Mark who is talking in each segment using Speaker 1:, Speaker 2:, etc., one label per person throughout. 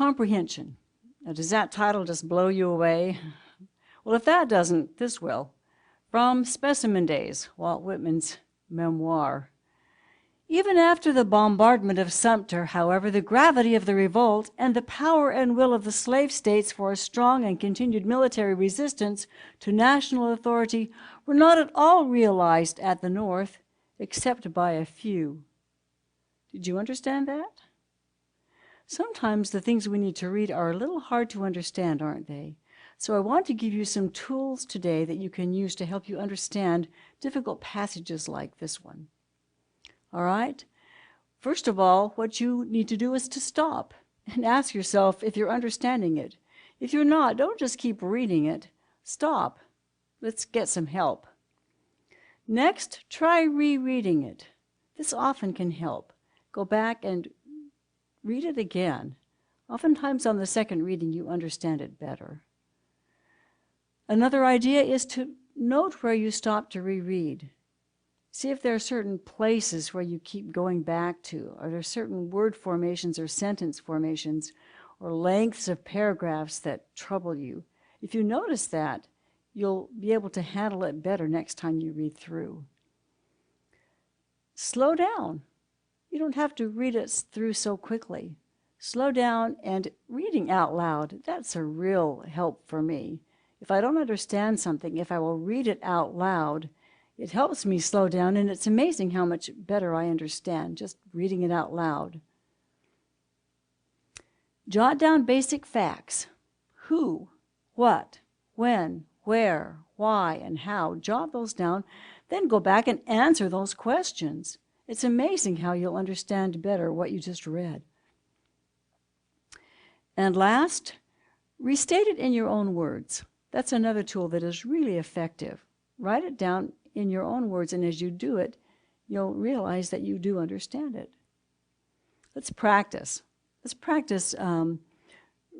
Speaker 1: Comprehension. Now, does that title just blow you away? Well, if that doesn't, this will. From Specimen Days, Walt Whitman's memoir. Even after the bombardment of Sumter, however, the gravity of the revolt and the power and will of the slave states for a strong and continued military resistance to national authority were not at all realized at the North, except by a few. Did you understand that? Sometimes the things we need to read are a little hard to understand, aren't they? So I want to give you some tools today that you can use to help you understand difficult passages like this one. All right? First of all, what you need to do is to stop and ask yourself if you're understanding it. If you're not, don't just keep reading it. Stop. Let's get some help. Next, try rereading it. This often can help. Go back and read it again. Oftentimes on the second reading, you understand it better. Another idea is to note where you stop to reread. See if there are certain places where you keep going back to. Are there certain word formations or sentence formations or lengths of paragraphs that trouble you? If you notice that, you'll be able to handle it better next time you read through. Slow down. You don't have to read it through so quickly. Slow down, and reading out loud, that's a real help for me. If I don't understand something, if I will read it out loud, it helps me slow down, and it's amazing how much better I understand just reading it out loud. Jot down basic facts. Who, what, when, where, why, and how. Jot those down, then go back and answer those questions. It's amazing how you'll understand better what you just read. And last, restate it in your own words. That's another tool that is really effective. Write it down in your own words, and as you do it, you'll realize that you do understand it. Let's practice. Let's practice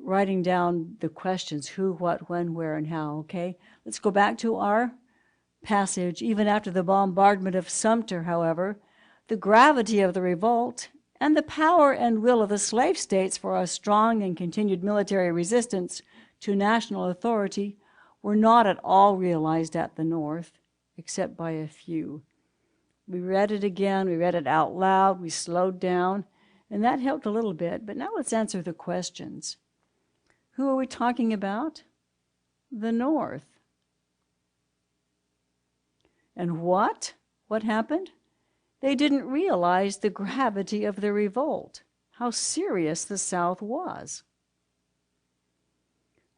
Speaker 1: writing down the questions, who, what, when, where, and how, okay? Let's go back to our passage. Even after the bombardment of Sumter, however, the gravity of the revolt and the power and will of the slave states for a strong and continued military resistance to national authority were not at all realized at the North, except by a few. We read it again, we read it out loud, we slowed down, and that helped a little bit. But now let's answer the questions. Who are we talking about? The North. And what? What happened? They didn't realize the gravity of the revolt, how serious the South was.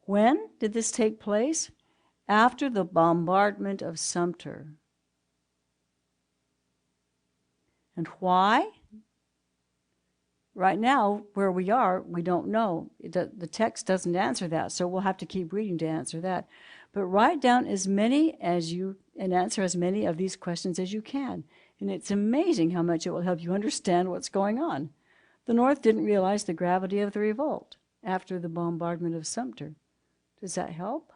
Speaker 1: When did this take place? After the bombardment of Sumter. And why? Right now, where we are, we don't know. The text doesn't answer that, so we'll have to keep reading to answer that. But write down as many as you, and answer as many of these questions as you can. And it's amazing how much it will help you understand what's going on. The North didn't realize the gravity of the revolt after the bombardment of Sumter. Does that help?